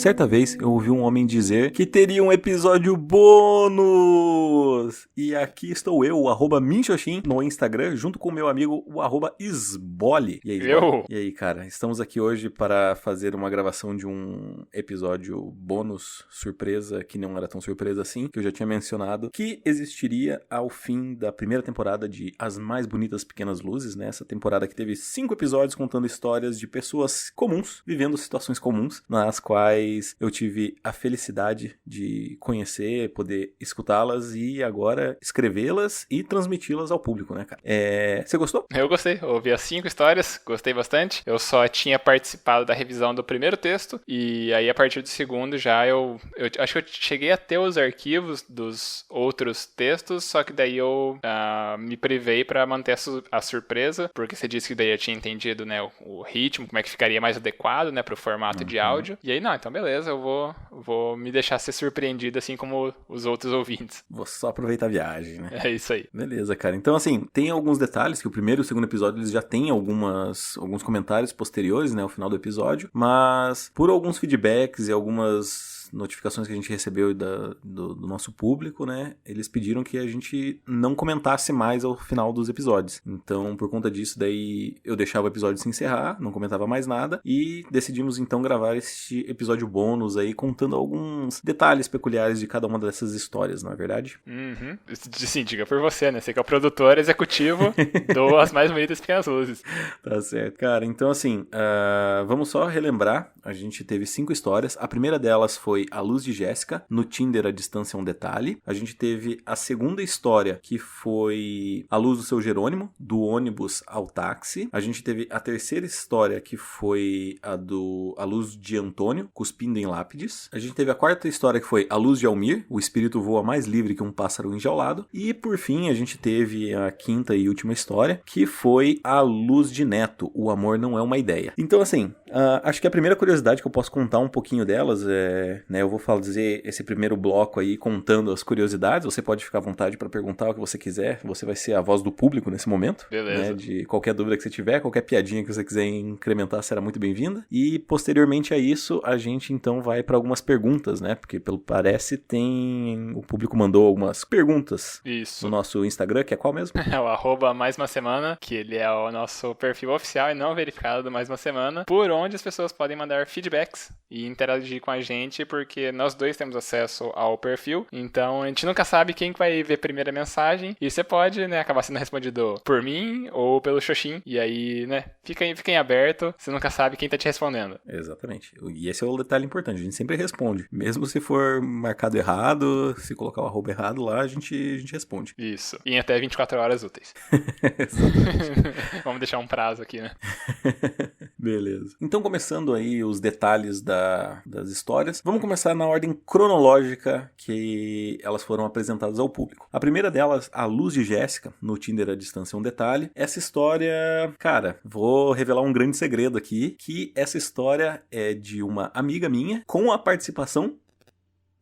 Certa vez eu ouvi um homem dizer que teria um episódio bônus! E aqui estou eu, o @minxoxin no Instagram, junto com o meu amigo, o @Sbole. E aí, Sbole? E aí, cara, estamos aqui hoje para fazer uma gravação de um episódio bônus, surpresa, que não era tão surpresa assim, que eu já tinha mencionado, que existiria ao fim da primeira temporada de As Mais Bonitas Pequenas Luzes, né? Essa temporada que teve 5 episódios contando histórias de pessoas comuns, vivendo situações comuns, nas quais eu tive a felicidade de conhecer, poder escutá-las e agora escrevê-las e transmiti-las ao público, né, cara? Você gostou? Eu gostei, eu ouvi as 5 histórias, gostei bastante. Eu só tinha participado da revisão do primeiro texto e aí a partir do segundo já eu acho que eu cheguei a ter os arquivos dos outros textos, só que daí eu me privei pra manter a surpresa, porque você disse que daí eu tinha entendido, né, o ritmo, como é que ficaria mais adequado, né, pro formato de áudio. E aí, não, então beleza, eu vou me deixar ser surpreendido assim como os outros ouvintes. Vou só aproveitar a viagem, né? É isso aí. Beleza, cara. Então, assim, tem alguns detalhes que o primeiro e o segundo episódio eles já têm alguns comentários posteriores, né, ao final do episódio, mas por alguns feedbacks e algumas notificações que a gente recebeu do nosso público, né, eles pediram que a gente não comentasse mais ao final dos episódios. Então, por conta disso, daí eu deixava o episódio se encerrar, não comentava mais nada, e decidimos então gravar este episódio bônus aí, contando alguns detalhes peculiares de cada uma dessas histórias, não é verdade? Uhum. Sim, diga por você, né? Você que é o produtor executivo do As Mais Bonitas Pequenas Luzes. Tá certo. Cara, então assim, vamos só relembrar, a gente teve 5 histórias, a primeira delas foi A Luz de Jéssica, no Tinder a distância é um detalhe. A gente teve a segunda história, que foi A Luz do Seu Jerônimo, do ônibus ao táxi. A gente teve a terceira história, que foi a Luz de Antônio, cuspindo em lápides. A gente teve a quarta história, que foi A Luz de Almir, o espírito voa mais livre que um pássaro enjaulado. E por fim, a gente teve a quinta e última história, que foi A Luz de Neto, o amor não é uma ideia. Então assim, acho que a primeira curiosidade que eu posso contar um pouquinho delas né, eu vou fazer esse primeiro bloco aí contando as curiosidades. Você pode ficar à vontade para perguntar o que você quiser. Você vai ser a voz do público nesse momento. Beleza. Né, de qualquer dúvida que você tiver, qualquer piadinha que você quiser incrementar será muito bem-vinda. E posteriormente a isso, a gente então vai para algumas perguntas, né? Porque pelo parece o público mandou algumas perguntas. Isso. No nosso Instagram, que é qual mesmo? É o @mais uma semana, que ele é o nosso perfil oficial e não verificado do Mais Uma Semana, por onde as pessoas podem mandar feedbacks e interagir com a gente, porque nós dois temos acesso ao perfil, então a gente nunca sabe quem vai ver primeiro a mensagem, e você pode, né, acabar sendo respondido por mim ou pelo Xoxin, e aí, né, fica em aberto, você nunca sabe quem tá te respondendo. Exatamente. E esse é o detalhe importante, a gente sempre responde. Mesmo se for marcado errado, se colocar o @ errado lá, a gente responde. Isso. Em até 24 horas úteis. Exatamente. Vamos deixar um prazo aqui, né? Beleza. Então, começando aí os detalhes das histórias, vamos começar na ordem cronológica que elas foram apresentadas ao público. A primeira delas, A Luz de Jéssica, no Tinder a distância é um detalhe. Essa história, cara, vou revelar um grande segredo aqui, que essa história é de uma amiga minha com a participação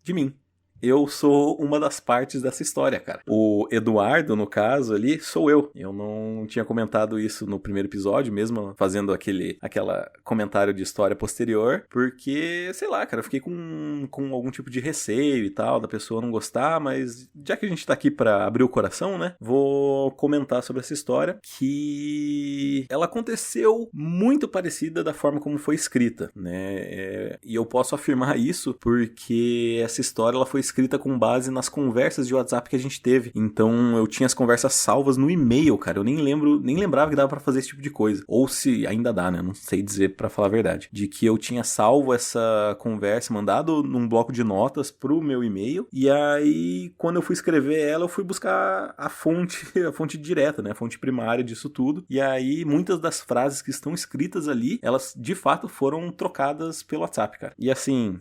de mim. Eu sou uma das partes dessa história, cara. O Eduardo, no caso ali, sou eu. Eu não tinha comentado isso no primeiro episódio, mesmo fazendo aquela comentário de história posterior, porque, sei lá, cara, eu fiquei com algum tipo de receio e tal, da pessoa não gostar, mas já que a gente tá aqui pra abrir o coração, né, vou comentar sobre essa história, que ela aconteceu muito parecida da forma como foi escrita, né, e eu posso afirmar isso porque essa história, ela foi escrita com base nas conversas de WhatsApp que a gente teve. Então eu tinha as conversas salvas no e-mail, cara. Eu nem lembrava que dava pra fazer esse tipo de coisa. Ou se ainda dá, né? Não sei dizer pra falar a verdade. De que eu tinha salvo essa conversa, mandado num bloco de notas pro meu e-mail. E aí, quando eu fui escrever ela, eu fui buscar a fonte direta, né? A fonte primária disso tudo. E aí, muitas das frases que estão escritas ali, elas de fato foram trocadas pelo WhatsApp, cara. E assim,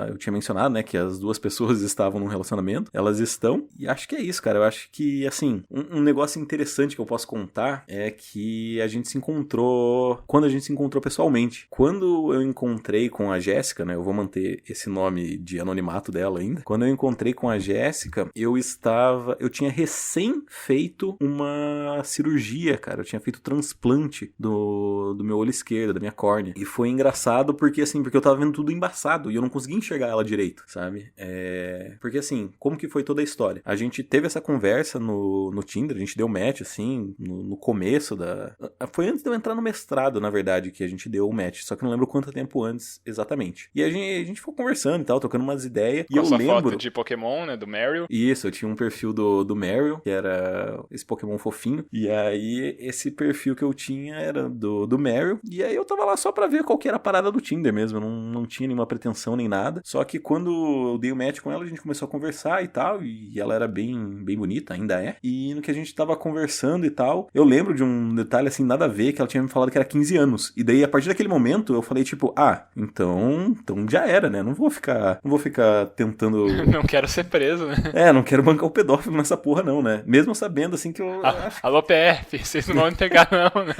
eu tinha mencionado, né, que as duas pessoas duas estavam num relacionamento, elas estão, e acho que é isso, cara. Eu acho que, assim, um negócio interessante que eu posso contar é que a gente se encontrou, quando a gente se encontrou pessoalmente. Quando eu encontrei com a Jéssica, né, eu vou manter esse nome de anonimato dela ainda. Quando eu encontrei com a Jéssica, eu tinha recém feito uma cirurgia, cara. Eu tinha feito transplante do meu olho esquerdo, da minha córnea. E foi engraçado porque, assim, porque eu tava vendo tudo embaçado e eu não conseguia enxergar ela direito, sabe? Porque, assim, como que foi toda a história? A gente teve essa conversa no Tinder, a gente deu match, assim, no começo Foi antes de eu entrar no mestrado, na verdade, que a gente deu o match, só que não lembro quanto tempo antes exatamente. E a gente ficou conversando e tal, trocando umas ideias. Com a sua foto de Pokémon, né, do Meryl. Isso, eu tinha um perfil do Meryl, que era esse Pokémon fofinho. E aí, esse perfil que eu tinha era do Meryl. E aí eu tava lá só pra ver qual que era a parada do Tinder mesmo. Eu não tinha nenhuma pretensão nem nada. Só que quando eu dei o match com ela, a gente começou a conversar e tal. E ela era bem bonita, ainda é. E no que a gente tava conversando e tal, eu lembro de um detalhe assim, nada a ver, que ela tinha me falado que era 15 anos. E daí, a partir daquele momento, eu falei tipo, então já era, né? Não vou ficar tentando... Não quero ser preso, né? Não quero bancar o pedófilo nessa porra não, né? Mesmo sabendo assim que eu... Alô, PF, vocês não vão me pegar não, né?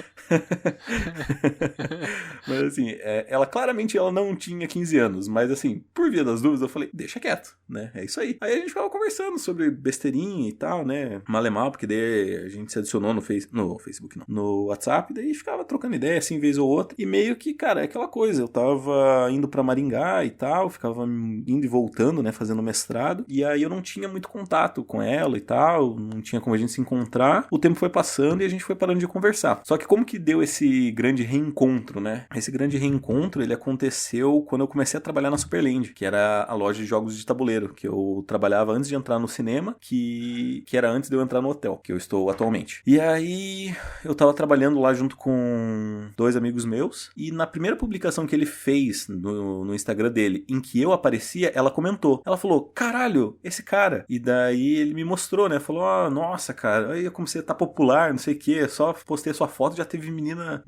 Mas assim, ela claramente não tinha 15 anos, mas assim, por via das dúvidas, eu falei, deixa quieto, né? É isso aí. Aí a gente ficava conversando sobre besteirinha e tal, né? Mal, porque daí a gente se adicionou no Facebook, não, no WhatsApp, daí ficava trocando ideia, assim, vez ou outra. E meio que, cara, é aquela coisa, eu tava indo pra Maringá e tal, ficava indo e voltando, né, fazendo mestrado, e aí eu não tinha muito contato com ela e tal, não tinha como a gente se encontrar. O tempo foi passando e a gente foi parando de conversar. Só que como que deu esse grande reencontro, né? Esse grande reencontro, ele aconteceu quando eu comecei a trabalhar na Superland, que era a loja de jogos de tabuleiro, que eu trabalhava antes de entrar no cinema, que era antes de eu entrar no hotel, que eu estou atualmente. E aí, eu tava trabalhando lá junto com dois amigos meus, e na primeira publicação que ele fez no Instagram dele, em que eu aparecia, ela comentou. Ela falou, caralho, esse cara. E daí ele me mostrou, né? Falou, nossa, cara, aí como você tá popular, não sei o que, só postei a sua foto, já teve menina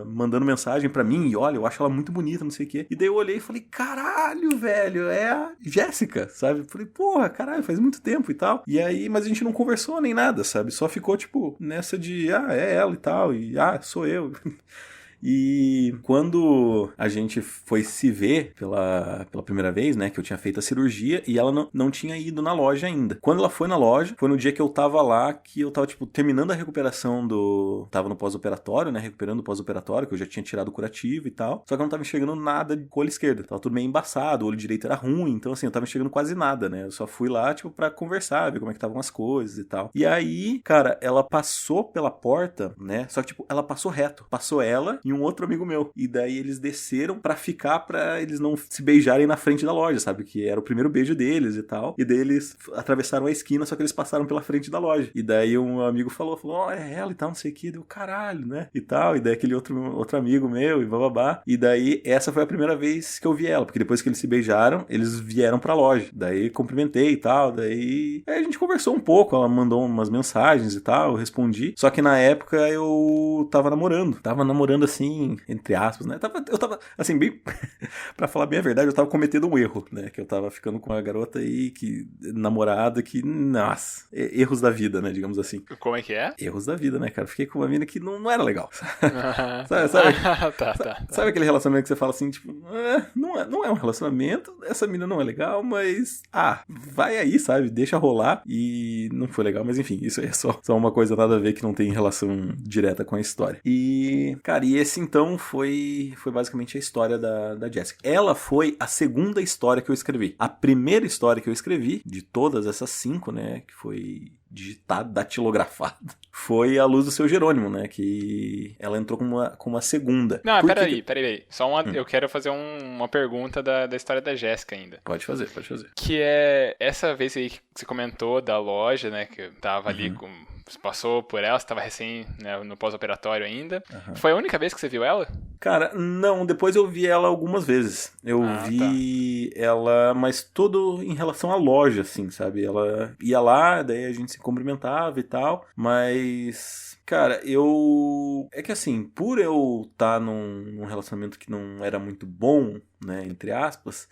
mandando mensagem pra mim, e olha, eu acho ela muito bonita, não sei o que. E daí eu olhei e falei, caralho, velho, é a Jéssica, sabe? Falei, porra, caralho, faz muito tempo e tal. E aí, mas a gente não conversou nem nada, sabe? Só ficou, tipo, nessa de, é ela e tal, e sou eu. E quando a gente foi se ver pela primeira vez, né, que eu tinha feito a cirurgia e ela não tinha ido na loja ainda. Quando ela foi na loja, foi no dia que eu tava lá, que eu tava, tipo, terminando a recuperação tava no pós-operatório, né, recuperando o pós-operatório, que eu já tinha tirado o curativo e tal, só que eu não tava enxergando nada com o olho esquerdo. Tava tudo meio embaçado, o olho direito era ruim, então, assim, eu tava enxergando quase nada, né. Eu só fui lá, tipo, pra conversar, ver como é que estavam as coisas e tal. E aí, cara, ela passou pela porta, né, só que, tipo, ela passou reto. Passou ela e um outro amigo meu. E daí eles desceram pra eles não se beijarem na frente da loja, sabe? Que era o primeiro beijo deles e tal. E daí eles atravessaram a esquina, só que eles passaram pela frente da loja. E daí um amigo falou, é ela e tal, não sei o que. Deu caralho, né? E tal. E daí aquele outro amigo meu e bababá. E daí essa foi a primeira vez que eu vi ela, porque depois que eles se beijaram, eles vieram pra loja. Daí cumprimentei e tal. Daí a gente conversou um pouco, ela mandou umas mensagens e tal, eu respondi. Só que na época eu tava namorando assim, entre aspas, né? Eu tava assim, bem... pra falar bem a verdade, eu tava cometendo um erro, né? Que eu tava ficando com uma garota aí, namorada, nossa, erros da vida, né? Digamos assim. Como é que é? Erros da vida, né, cara? Fiquei com uma mina que não era legal. Tá. Sabe aquele relacionamento que você fala assim, tipo, não é um relacionamento, essa mina não é legal, mas, vai aí, sabe? Deixa rolar. E não foi legal, mas enfim, isso aí é só uma coisa nada a ver que não tem relação direta com a história. E, cara, esse então foi basicamente a história da Jéssica. Ela foi a segunda história que eu escrevi. A primeira história que eu escrevi, de todas essas 5, né, que foi digitado, datilografado, foi A Luz do Seu Jerônimo, né, que ela entrou com uma segunda. Não, peraí. Só eu quero fazer uma pergunta da história da Jéssica ainda. Pode fazer. Que é essa vez aí que você comentou da loja, né, que eu tava ali com... Você passou por ela, você estava recém, né, no pós-operatório ainda. Foi a única vez que você viu ela? Cara, não, depois eu vi ela algumas vezes. Eu vi ela, mas tudo em relação à loja, assim, sabe? Ela ia lá, daí a gente se cumprimentava e tal, mas... Cara, é que assim, por eu estar num relacionamento que não era muito bom, né, entre aspas,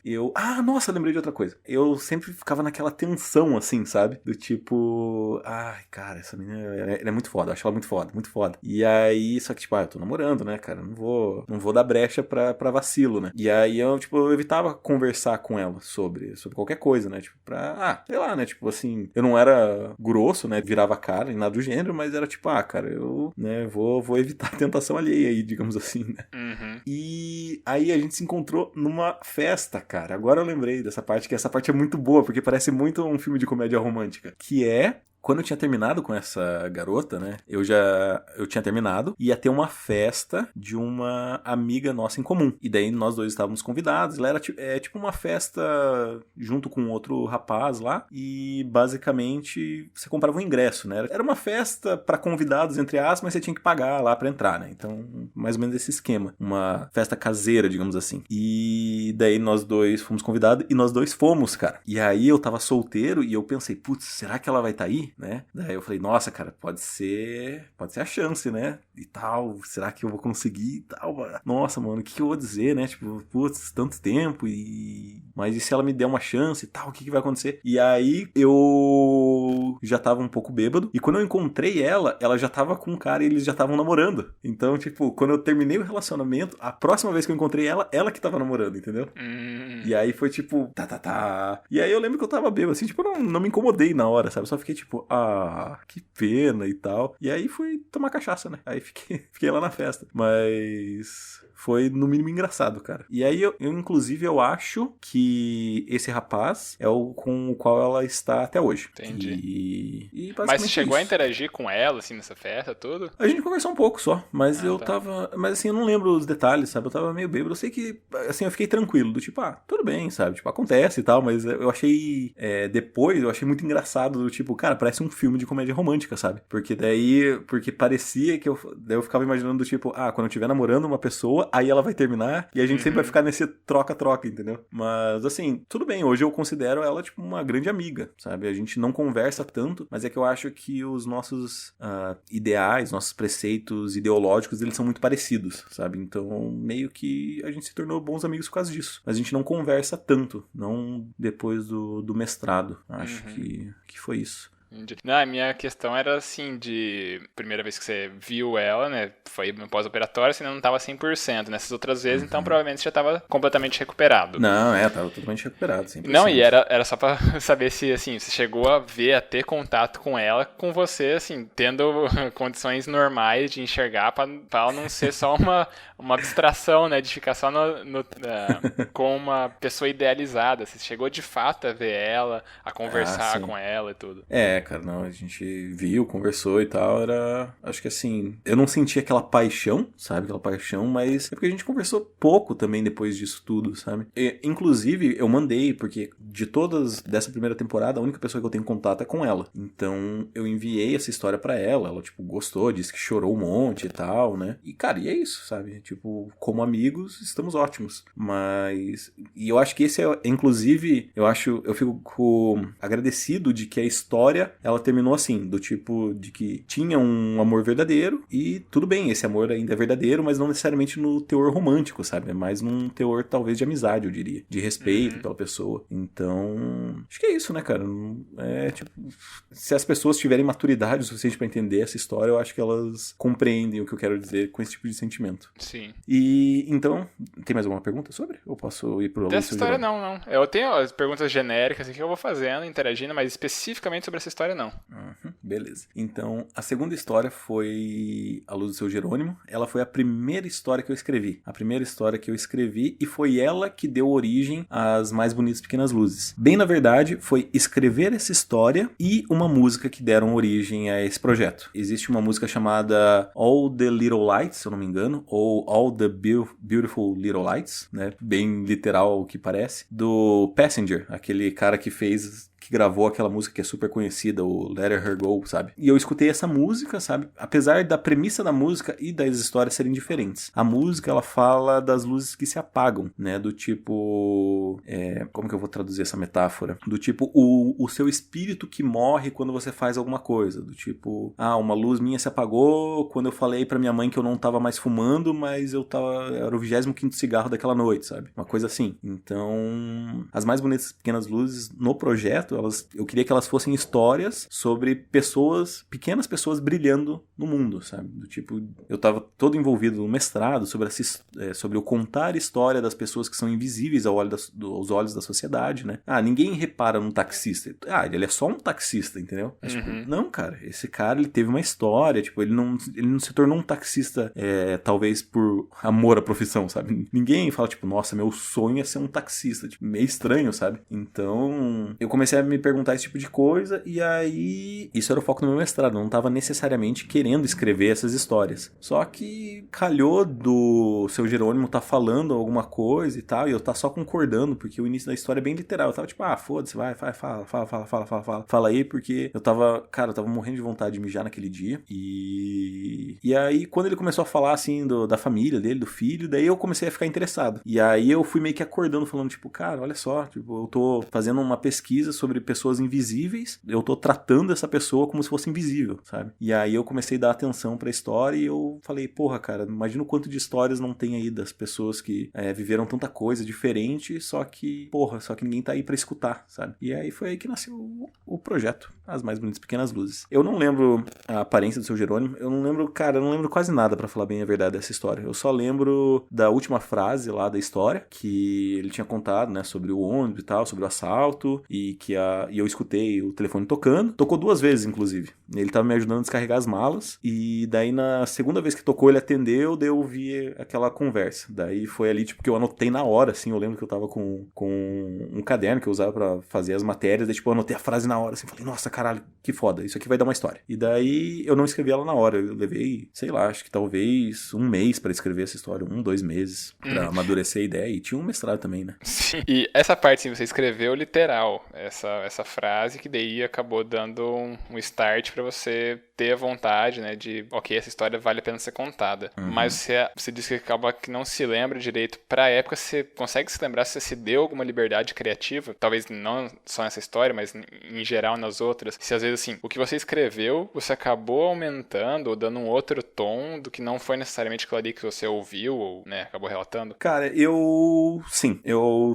nossa, lembrei de outra coisa. Eu sempre ficava naquela tensão, assim, sabe? Do tipo... Ai, cara, essa menina ela é muito foda, eu acho ela muito foda, muito foda. E aí, só que, tipo, eu tô namorando, né, cara? Não vou dar brecha pra vacilo, né? E aí eu evitava conversar com ela sobre qualquer coisa, né? Tipo, sei lá, né? Tipo, assim, eu não era grosso, né? Virava a cara, em nada do gênero, mas era tipo, cara, eu, né, vou evitar a tentação alheia aí, digamos assim, né? Uhum. E aí a gente se encontrou numa festa, cara. Agora eu lembrei dessa parte, que essa parte é muito boa, porque parece muito um filme de comédia romântica. Que é... Quando eu tinha terminado com essa garota, né? Eu tinha terminado. Ia ter uma festa de uma amiga nossa em comum. E daí nós dois estávamos convidados. Ela era tipo uma festa junto com outro rapaz lá. E basicamente você comprava um ingresso, né? Era uma festa para convidados, entre aspas, mas você tinha que pagar lá para entrar, né? Então, mais ou menos esse esquema. Uma festa caseira, digamos assim. E daí nós dois fomos convidados e nós dois fomos, cara. E aí eu tava solteiro e eu pensei, putz, será que ela vai estar aí? Né? Daí eu falei, nossa, cara, pode ser a chance, né? E tal, será que eu vou conseguir e tal? Nossa, mano, o que eu vou dizer, né? Tipo, putz, tanto tempo mas e se ela me der uma chance e tal, o que vai acontecer? E aí eu já tava um pouco bêbado e quando eu encontrei ela já tava com um cara e eles já estavam namorando. Então, tipo, quando eu terminei o relacionamento, a próxima vez que eu encontrei ela que tava namorando, entendeu? E aí foi tipo, E aí eu lembro que eu tava bêbado, assim, tipo, eu não me incomodei na hora, sabe? Só fiquei tipo, que pena e tal. E aí fui tomar cachaça, né? Aí fiquei lá na festa. Mas foi no mínimo engraçado, cara. E aí inclusive, eu acho que esse rapaz é o com o qual ela está até hoje. Entendi. E mas você chegou a interagir com ela, assim, nessa festa, tudo? A gente conversou um pouco só, mas tava... Mas assim, eu não lembro os detalhes, sabe? Eu tava meio bêbado. Eu sei que, assim, eu fiquei tranquilo. Do tipo, tudo bem, sabe? Tipo, acontece e tal, mas eu achei... depois, eu achei muito engraçado. Do tipo, cara, parece um filme de comédia romântica, sabe? Porque parecia que daí eu ficava imaginando do tipo, quando eu estiver namorando uma pessoa, aí ela vai terminar e a gente sempre vai ficar nesse troca-troca, entendeu? Mas, assim, tudo bem. Hoje eu considero ela, tipo, uma grande amiga, sabe? A gente não conversa tanto, mas é que eu acho que os nossos ideais, nossos preceitos ideológicos, eles são muito parecidos, sabe? Então, meio que a gente se tornou bons amigos por causa disso. Mas a gente não conversa tanto, não depois do mestrado. Acho que foi isso. Não, a minha questão era assim, primeira vez que você viu ela, né, foi no pós-operatório, você ainda não tava 100%, nessas outras vezes, então provavelmente você já tava completamente recuperado. Não, tava totalmente recuperado, 100%. Não, e era só pra saber se, assim, você chegou a ter contato com ela, com você, assim, tendo condições normais de enxergar, pra ela não ser só uma abstração, né, de ficar só com uma pessoa idealizada. Você chegou de fato a ver ela, a conversar com ela e tudo. Cara, não, a gente viu, conversou e tal, acho que assim, eu não senti aquela paixão, sabe, mas é porque a gente conversou pouco também depois disso tudo, sabe? Inclusive, eu mandei, porque de todas dessa primeira temporada, a única pessoa que eu tenho contato é com ela, então eu enviei essa história pra ela, tipo, gostou, disse que chorou um monte e tal, né? E, cara, e é isso, sabe? Tipo, como amigos, estamos ótimos, e eu acho que esse inclusive, eu fico agradecido de que a história ela terminou assim, do tipo de que tinha um amor verdadeiro e tudo bem, esse amor ainda é verdadeiro, mas não necessariamente no teor romântico, sabe? É mais num teor talvez de amizade, eu diria, de respeito pela pessoa. Então, acho que é isso, né, cara? Tipo, se as pessoas tiverem maturidade o suficiente pra entender essa história, eu acho que elas compreendem o que eu quero dizer com esse tipo de sentimento. Sim. E então, tem mais alguma pergunta sobre? Ou posso ir pro Dessa história não. Eu tenho as perguntas genéricas que eu vou fazendo, interagindo, mas especificamente sobre essa história não. Beleza. Então, a segunda história foi A Luz do Seu Jerônimo. Ela foi a primeira história que eu escrevi. E foi ela que deu origem às Mais Bonitas Pequenas Luzes. Bem, na verdade, foi escrever essa história e uma música que deram origem a esse projeto. Existe uma música chamada All the Little Lights, se eu não me engano, ou All the Beautiful Little Lights, né? Bem literal o que parece, do Passenger, aquele cara que que gravou aquela música que é super conhecida, o Let Her Go, sabe? E eu escutei essa música, sabe? Apesar da premissa da música e das histórias serem diferentes. A música, ela fala das luzes que se apagam, né? Do tipo... como que eu vou traduzir essa metáfora? Do tipo, o seu espírito que morre quando você faz alguma coisa. Do tipo, uma luz minha se apagou quando eu falei pra minha mãe que eu não tava mais fumando, mas era o 25º cigarro daquela noite, sabe? Uma coisa assim. Então, as mais bonitas pequenas luzes no projeto, eu queria que elas fossem histórias sobre pequenas pessoas brilhando no mundo, sabe? Do tipo, eu tava todo envolvido no mestrado sobre o contar a história das pessoas que são invisíveis aos olhos da sociedade, né? Ninguém repara num taxista. Ele é só um taxista, entendeu? Mas, tipo, não, cara, esse cara, ele teve uma história, tipo, ele não se tornou um taxista, talvez por amor à profissão, sabe? Ninguém fala, tipo, nossa, meu sonho é ser um taxista, tipo, meio estranho, sabe? Então, eu comecei a me perguntar esse tipo de coisa, e aí, isso era o foco do meu mestrado, eu não tava necessariamente querendo escrever essas histórias. Só que calhou do seu Jerônimo tá falando alguma coisa e tal, e eu tá só concordando, porque o início da história é bem literal. Eu tava tipo, foda-se, vai, fala aí, porque eu tava morrendo de vontade de mijar naquele dia. E aí, quando ele começou a falar, assim, da família dele, do filho, daí eu comecei a ficar interessado. E aí eu fui meio que acordando, falando, tipo, cara, olha só, tipo, eu tô fazendo uma pesquisa sobre pessoas invisíveis, eu tô tratando essa pessoa como se fosse invisível, sabe? E aí eu comecei a dar atenção pra história e eu falei, porra, cara, imagina o quanto de histórias não tem aí das pessoas que viveram tanta coisa diferente, só que ninguém tá aí pra escutar, sabe? E aí foi aí que nasceu o projeto, As Mais Bonitas Pequenas Luzes. Eu não lembro a aparência do seu Jerônimo, eu não lembro quase nada, pra falar bem a verdade dessa história. Eu só lembro da última frase lá da história, que ele tinha contado, né, sobre o ônibus e tal, sobre o assalto, e eu escutei o telefone tocando. Tocou 2 vezes, inclusive. Ele tava me ajudando a descarregar as malas, e daí na segunda vez que tocou, ele atendeu, daí eu ouvi aquela conversa. Daí foi ali, tipo, que eu anotei na hora, assim, eu lembro que eu tava com um caderno que eu usava pra fazer as matérias, daí, tipo, eu anotei a frase na hora, assim, falei, nossa, caralho, que foda, isso aqui vai dar uma história. E daí eu não escrevi ela na hora, eu levei, sei lá, acho que talvez 1 mês pra escrever essa história, 2 meses, pra amadurecer a ideia, e tinha um mestrado também, né? Sim. E essa parte, assim, você escreveu literal, essa frase, que daí acabou dando um start pra você ter a vontade, né, de, ok, essa história vale a pena ser contada. Mas você disse que acaba que não se lembra direito. Pra época, você consegue se lembrar se você se deu alguma liberdade criativa? Talvez não só nessa história, mas em geral nas outras. Se às vezes, assim, o que você escreveu, você acabou aumentando ou dando um outro tom do que não foi necessariamente aquilo ali que você ouviu ou, né, acabou relatando? Cara, eu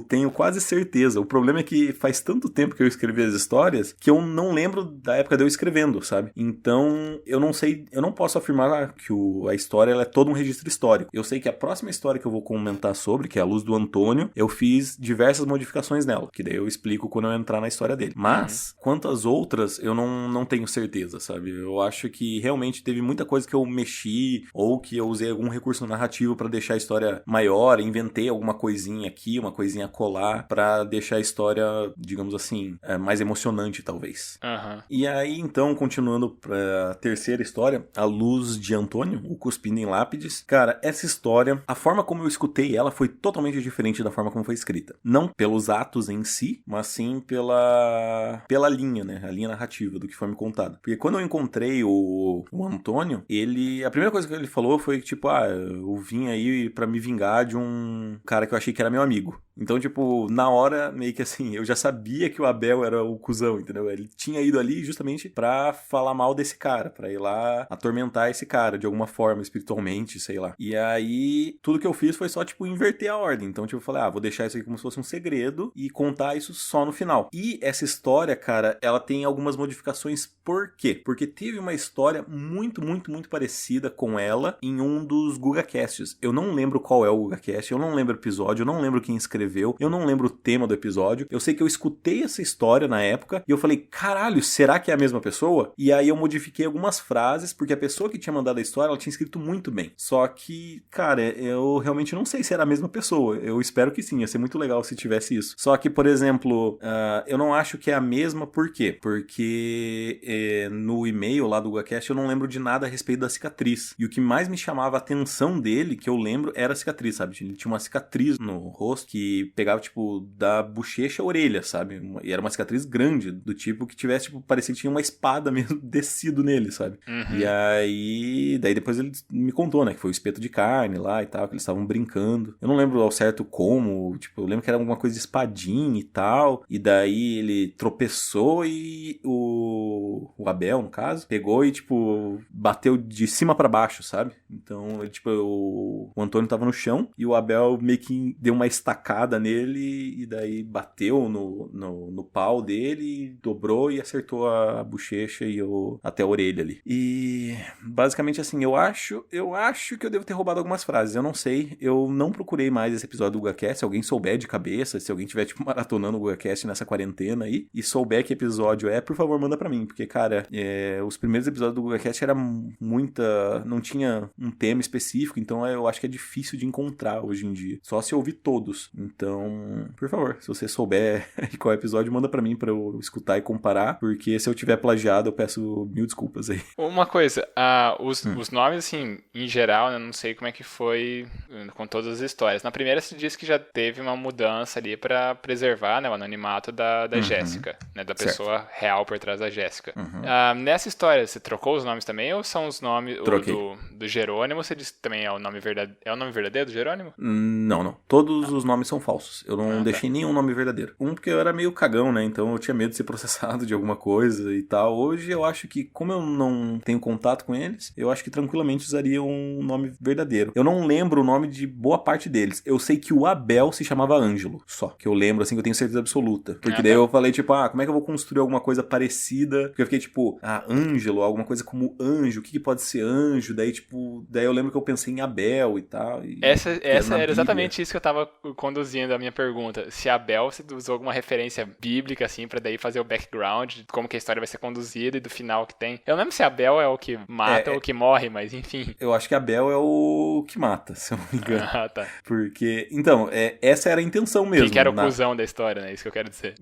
tenho quase certeza. O problema é que faz tanto tempo que eu escrevi as histórias que eu não lembro da época de eu escrevendo, sabe? Então, eu não sei, eu não posso afirmar que a história ela é todo um registro histórico. Eu sei que a próxima história que eu vou comentar sobre, que é A Luz do Antônio, eu fiz diversas modificações nela, que daí eu explico quando eu entrar na história dele. Mas, quanto às outras, eu não tenho certeza, sabe? Eu acho que realmente teve muita coisa que eu mexi, ou que eu usei algum recurso narrativo pra deixar a história maior, inventei alguma coisinha aqui, uma coisinha colar, pra deixar a história, digamos assim, mais emocionante, talvez. E aí, então, continuando pra terceira história, A Luz de Antônio, o Cuspindo em Lápides. Cara, essa história, a forma como eu escutei ela foi totalmente diferente da forma como foi escrita. Não pelos atos em si, mas sim pela linha, né? A linha narrativa do que foi me contado. Porque quando eu encontrei o Antônio, a primeira coisa que ele falou foi que, tipo, eu vim aí pra me vingar de um cara que eu achei que era meu amigo. Então, tipo, na hora, meio que assim, eu já sabia que o Abel era o cuzão, entendeu? Ele tinha ido ali justamente pra falar mal desse cara, pra ir lá atormentar esse cara de alguma forma, espiritualmente, sei lá. E aí, tudo que eu fiz foi só, tipo, inverter a ordem. Então, tipo, eu falei, vou deixar isso aqui como se fosse um segredo e contar isso só no final. E essa história, cara, ela tem algumas modificações. Por quê? Porque teve uma história muito, muito, muito parecida com ela em um dos GugaCasts. Eu não lembro qual é o GugaCast, eu não lembro o episódio, eu não lembro quem escreveu, eu não lembro o tema do episódio. Eu sei que eu escutei essa história na época e eu falei, caralho, será que é a mesma pessoa? E aí eu modifiquei algumas frases, porque a pessoa que tinha mandado a história, ela tinha escrito muito bem. Só que, cara, eu realmente não sei se era a mesma pessoa. Eu espero que sim, ia ser muito legal se tivesse isso. Só que, por exemplo, eu não acho que é a mesma, por quê? Porque no e-mail lá do GugaCast eu não lembro de nada a respeito da cicatriz. E o que mais me chamava a atenção dele, que eu lembro, era a cicatriz, sabe? Ele tinha uma cicatriz no rosto que e pegava, tipo, da bochecha à orelha, sabe? E era uma cicatriz grande, do tipo que tivesse, tipo, parecia que tinha uma espada mesmo descido nele, sabe? E aí, daí depois ele me contou, né, que foi o espeto de carne lá e tal, que eles estavam brincando. Eu não lembro ao certo como, tipo, eu lembro que era alguma coisa de espadinha e tal, e daí ele tropeçou e o Abel, no caso, pegou e, tipo, bateu de cima pra baixo, sabe? Então, ele, tipo, o Antônio tava no chão e o Abel meio que deu uma estacada nele e daí bateu no pau dele, dobrou e acertou a bochecha e até a orelha ali. E basicamente assim, eu acho que eu devo ter roubado algumas frases, eu não sei, eu não procurei mais esse episódio do GugaCast, se alguém souber de cabeça, se alguém tiver tipo maratonando o GugaCast nessa quarentena aí, e souber que episódio é, por favor, manda pra mim, porque cara, os primeiros episódios do GugaCast era não tinha um tema específico, então eu acho que é difícil de encontrar hoje em dia, só se eu ouvir todos. Então, por favor, se você souber qual é o episódio, manda pra mim pra eu escutar e comparar, porque se eu tiver plagiado, eu peço mil desculpas aí. Uma coisa, os nomes, assim, em geral, né, não sei como é que foi com todas as histórias. Na primeira se diz que já teve uma mudança ali pra preservar, né, o anonimato da Jéssica, né, da pessoa real por trás da Jéssica. Nessa história, você trocou os nomes também, ou são os nomes do Jerônimo? Você disse que também é o nome verdadeiro do Jerônimo? Não. Todos os nomes são falsos. Eu não deixei nenhum nome verdadeiro. Porque eu era meio cagão, né? Então eu tinha medo de ser processado de alguma coisa e tal. Hoje eu acho que, como eu não tenho contato com eles, eu acho que tranquilamente usaria um nome verdadeiro. Eu não lembro o nome de boa parte deles. Eu sei que o Abel se chamava Ângelo, só. Que eu lembro, assim, que eu tenho certeza absoluta. Porque daí eu falei, tipo, como é que eu vou construir alguma coisa parecida? Porque eu fiquei, tipo, Ângelo, alguma coisa como anjo. O que pode ser anjo? Daí, tipo, daí eu lembro que eu pensei em Abel e tal. Essa era exatamente isso que eu tava conduzindo a minha pergunta. Se Abel se usou alguma referência bíblica, assim, pra daí fazer o background, de como que a história vai ser conduzida e do final que tem. Eu não lembro se Abel é o que mata ou o que morre, mas enfim. Eu acho que Abel é o que mata, se eu não me engano. Tá. Porque, então, essa era a intenção mesmo. Que era o cuzão da história, né? Isso que eu quero dizer.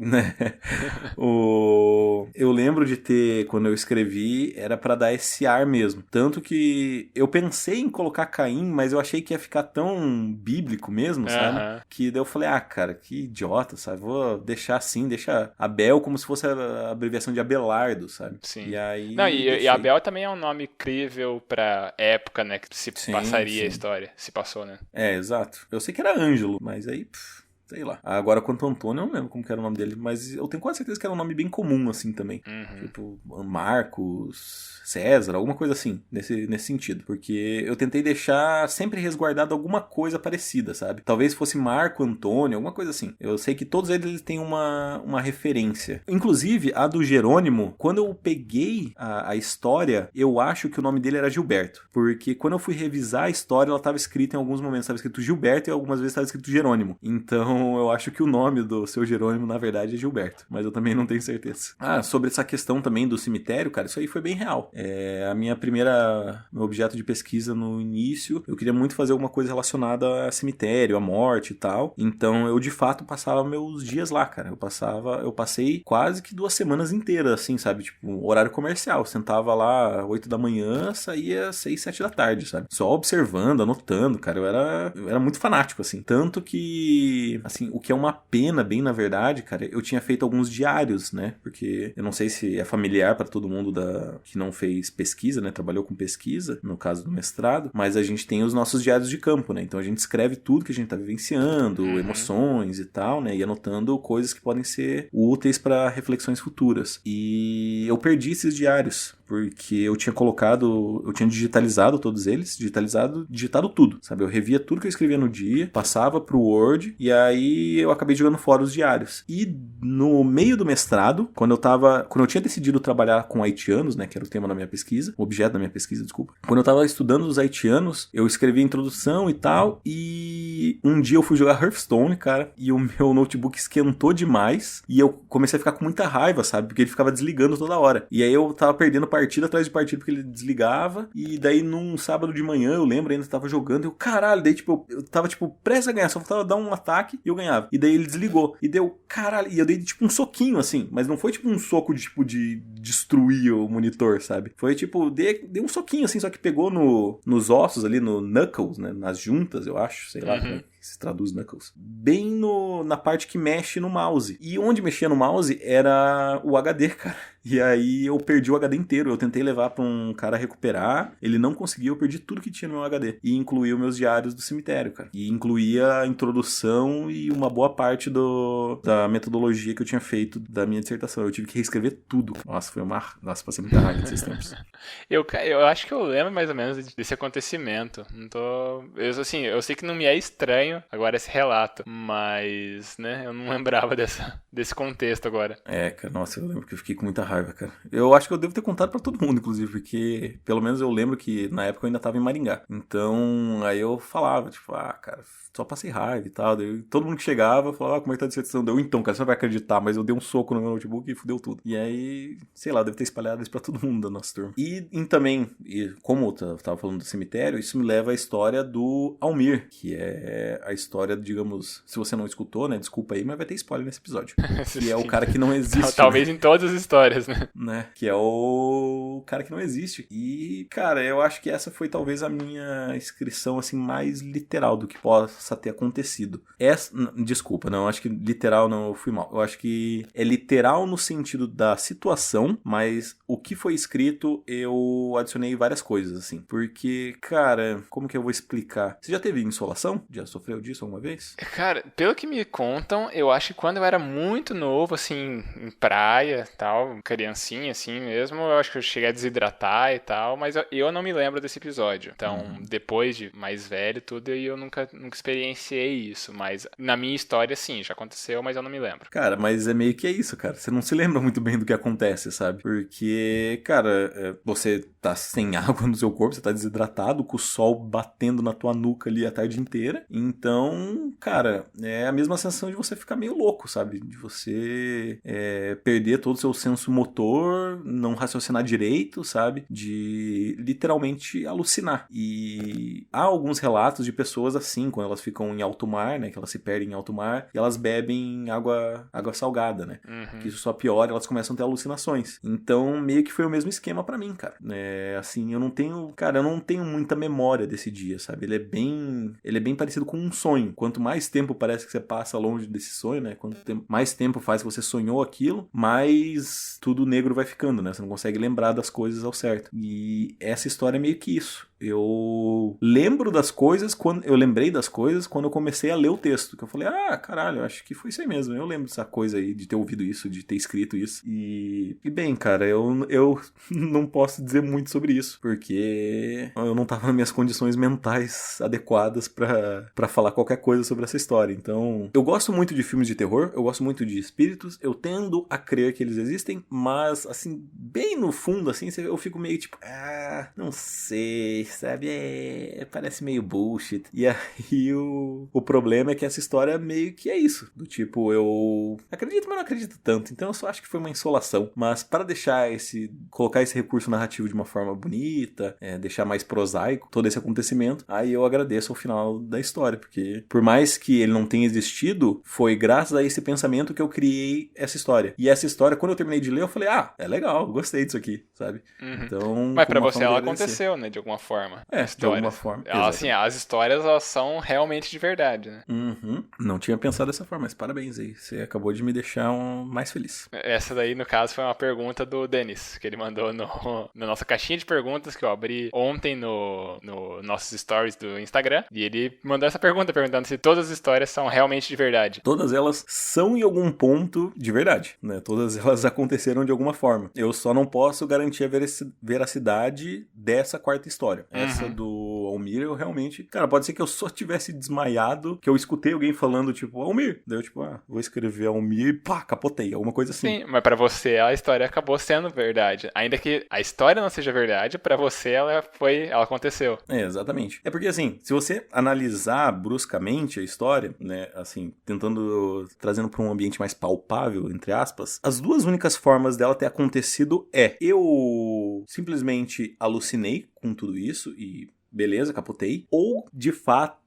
Eu lembro de ter, quando eu escrevi, era pra dar esse ar mesmo. Tanto que eu pensei em colocar Caim, mas eu achei que ia ficar tão bíblico mesmo, sabe? Que daí eu falei, cara, que idiota, sabe? Vou deixar assim, deixa Abel como se fosse a abreviação de Abelardo, sabe? Sim. E aí... Não, e Abel também é um nome crível pra época, né? Que se passaria a história. Se passou, né? Exato. Eu sei que era Ângelo, mas aí... sei lá. Agora, quanto ao Antônio, eu não lembro como que era o nome dele, mas eu tenho quase certeza que era um nome bem comum, assim, também. Tipo, Marcos, César, alguma coisa assim, nesse sentido. Porque eu tentei deixar sempre resguardado alguma coisa parecida, sabe? Talvez fosse Marco Antônio, alguma coisa assim. Eu sei que todos eles têm uma referência. Inclusive, a do Jerônimo, quando eu peguei a história, eu acho que o nome dele era Gilberto. Porque quando eu fui revisar a história, ela estava escrita em alguns momentos, estava escrito Gilberto e algumas vezes estava escrito Jerônimo. Então, eu acho que o nome do seu Jerônimo, na verdade, é Gilberto. Mas eu também não tenho certeza. Sobre essa questão também do cemitério, cara, isso aí foi bem real. Meu objeto de pesquisa no início, eu queria muito fazer alguma coisa relacionada a cemitério, a morte e tal. Então, eu de fato passava meus dias lá, cara. Eu passei quase que 2 semanas inteiras, assim, sabe? Tipo, horário comercial. Sentava lá 8 da manhã, saía 6, 7 da tarde, sabe? Só observando, anotando, cara. Eu era muito fanático, assim. Tanto que... assim, o que é uma pena, bem na verdade, cara, eu tinha feito alguns diários, né? Porque eu não sei se é familiar pra todo mundo que não fez pesquisa, né? Trabalhou com pesquisa, no caso do mestrado, mas a gente tem os nossos diários de campo, né? Então a gente escreve tudo que a gente tá vivenciando, emoções e tal, né? E anotando coisas que podem ser úteis pra reflexões futuras. E eu perdi esses diários, porque eu tinha digitalizado todos eles, digitado tudo, sabe? Eu revia tudo que eu escrevia no dia, passava pro Word, e aí eu acabei jogando fora os diários. E no meio do mestrado, quando eu tinha decidido trabalhar com haitianos, né, que era o tema da minha pesquisa, o objeto da minha pesquisa, desculpa. Quando eu tava estudando os haitianos, eu escrevi a introdução e tal, e um dia eu fui jogar Hearthstone, cara, e o meu notebook esquentou demais, e eu comecei a ficar com muita raiva, sabe? Porque ele ficava desligando toda hora. E aí eu tava perdendo partida atrás de partida porque ele desligava, e daí num sábado de manhã, eu lembro, ainda tava jogando, e eu, caralho, daí tipo, eu tava tipo prestes a ganhar, só faltava dar um ataque e eu ganhava. E daí ele desligou. E deu, caralho, e eu dei tipo um soquinho assim, mas não foi tipo um soco de tipo de destruir o monitor, sabe? Foi tipo, dei um soquinho assim, só que pegou nos ossos ali, no knuckles, né? Nas juntas, eu acho, sei lá se traduz Knuckles, bem na parte que mexe no mouse. E onde mexia no mouse era o HD, cara. E aí eu perdi o HD inteiro. Eu tentei levar pra um cara recuperar, ele não conseguiu, eu perdi tudo que tinha no meu HD. E incluía os meus diários do cemitério, cara. E incluía a introdução e uma boa parte da metodologia que eu tinha feito da minha dissertação. Eu tive que reescrever tudo. Nossa, passei muita raiva desses tempos. Eu acho que eu lembro mais ou menos desse acontecimento. Não tô... eu sei que não me é estranho agora esse relato, mas, né, eu não lembrava desse contexto agora. Cara, nossa, eu lembro que eu fiquei com muita raiva, cara. Eu acho que eu devo ter contado pra todo mundo, inclusive, porque pelo menos eu lembro que na época eu ainda tava em Maringá. Então, aí eu falava, tipo, cara, só passei raiva e tal. Daí, todo mundo que chegava falava, como é que tá a dissertação? Deu, então, cara, você não vai acreditar, mas eu dei um soco no meu notebook e fudeu tudo. E aí, sei lá, deve ter espalhado isso pra todo mundo da nossa turma. E também, como eu tava falando do cemitério, isso me leva à história do Almir, que é a história, digamos, se você não escutou, né, desculpa aí, mas vai ter spoiler nesse episódio. Que é o cara que não existe. Talvez em todas as histórias, né? Que é o cara que não existe. E, cara, eu acho que essa foi talvez a minha inscrição, assim, mais literal do que possa ter acontecido. Desculpa, não, acho que literal não, eu fui mal. Eu acho que é literal no sentido da situação, mas o que foi escrito eu adicionei várias coisas, assim. Porque, cara, como que eu vou explicar? Você já teve insolação? Já sofreu disso alguma vez? Cara, pelo que me contam, eu acho que quando eu era muito novo, assim, em praia e tal, criancinha, assim mesmo, eu acho que eu cheguei a desidratar e tal, mas eu não me lembro desse episódio. Então, depois de mais velho e tudo, eu nunca experienciei isso, mas na minha história, sim, já aconteceu, mas eu não me lembro. Cara, mas é meio que é isso, cara. Você não se lembra muito bem do que acontece, sabe? Porque, cara, você tá sem água no seu corpo, você tá desidratado, com o sol batendo na tua nuca ali a tarde inteira. Então, cara, é a mesma sensação de você ficar meio louco, sabe? De você perder todo o seu senso motor, não raciocinar direito, sabe? De literalmente alucinar. E há alguns relatos de pessoas assim, quando elas ficam em alto mar, né? Que elas se perdem em alto mar e elas bebem água salgada, né? Que isso só piora, elas começam a ter alucinações. Então, meio que foi o mesmo esquema pra mim, cara. Assim, eu não tenho muita memória desse dia, sabe? Ele é bem parecido com um sonho. Quanto mais tempo parece que você passa longe desse sonho, né? Mais tempo faz que você sonhou aquilo, mais tudo negro vai ficando, né? Você não consegue lembrar das coisas ao certo. E essa história é meio que isso. Eu lembrei das coisas quando eu comecei a ler o texto. Que eu falei, caralho, eu acho que foi isso aí mesmo. Eu lembro dessa coisa aí, de ter ouvido isso, de ter escrito isso. E bem, cara, eu não posso dizer muito sobre isso, porque eu não tava nas minhas condições mentais adequadas pra falar qualquer coisa sobre essa história. Então, eu gosto muito de filmes de terror, eu gosto muito de espíritos, eu tendo a crer que eles existem, mas, assim, bem no fundo, assim, eu fico meio tipo, não sei, sabe? Parece meio bullshit. E aí o problema é que essa história meio que é isso. Do tipo, eu acredito, mas não acredito tanto. Então eu só acho que foi uma insolação. Mas para colocar esse recurso narrativo de uma forma bonita, deixar mais prosaico todo esse acontecimento, aí eu agradeço ao final da história. Porque por mais que ele não tenha existido, foi graças a esse pensamento que eu criei essa história. E essa história, quando eu terminei de ler, eu falei, é legal, gostei disso aqui, sabe? Então, mas pra você ela aconteceu, né? De alguma forma. De alguma forma. Assim, as histórias, elas são realmente de verdade, né? Não tinha pensado dessa forma, mas parabéns aí. Você acabou de me deixar mais feliz. Essa daí, no caso, foi uma pergunta do Denis, que ele mandou na nossa caixinha de perguntas que eu abri ontem no nossos stories do Instagram. E ele mandou essa pergunta, perguntando se todas as histórias são realmente de verdade. Todas elas são em algum ponto de verdade, né? Todas elas aconteceram de alguma forma. Eu só não posso garantir a veracidade dessa quarta história. Essa do Almir, eu realmente... Cara, pode ser que eu só tivesse desmaiado, que eu escutei alguém falando, tipo, Almir. Daí eu, tipo, vou escrever Almir e pá, capotei. Alguma coisa assim. Sim, mas pra você a história acabou sendo verdade. Ainda que a história não seja verdade, pra você ela aconteceu. Exatamente. É porque, assim, se você analisar bruscamente a história, né, assim, trazendo pra um ambiente mais palpável, entre aspas, as duas únicas formas dela ter acontecido eu simplesmente alucinei com tudo isso e beleza, capotei, ou de fato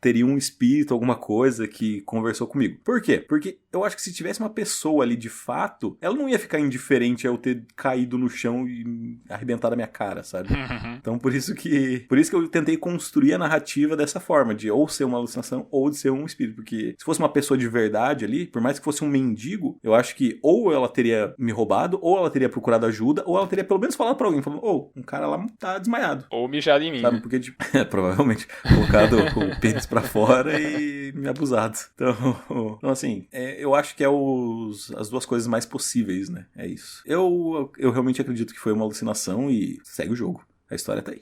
teria um espírito, alguma coisa que conversou comigo. Por quê? Porque eu acho que se tivesse uma pessoa ali de fato, ela não ia ficar indiferente a eu ter caído no chão e arrebentado a minha cara, sabe? Então por isso que eu tentei construir a narrativa dessa forma, de ou ser uma alucinação ou de ser um espírito, porque se fosse uma pessoa de verdade ali, por mais que fosse um mendigo, eu acho que ou ela teria me roubado, ou ela teria procurado ajuda, ou ela teria pelo menos falado pra alguém, falando, um cara lá tá desmaiado. Ou mijado em mim. Sabe, porque tipo, provavelmente, colocado o pênis pra fora e me abusado. Então assim, eu acho que é as duas coisas mais possíveis, né? É isso. Eu realmente acredito que foi uma alucinação e segue o jogo. A história tá aí.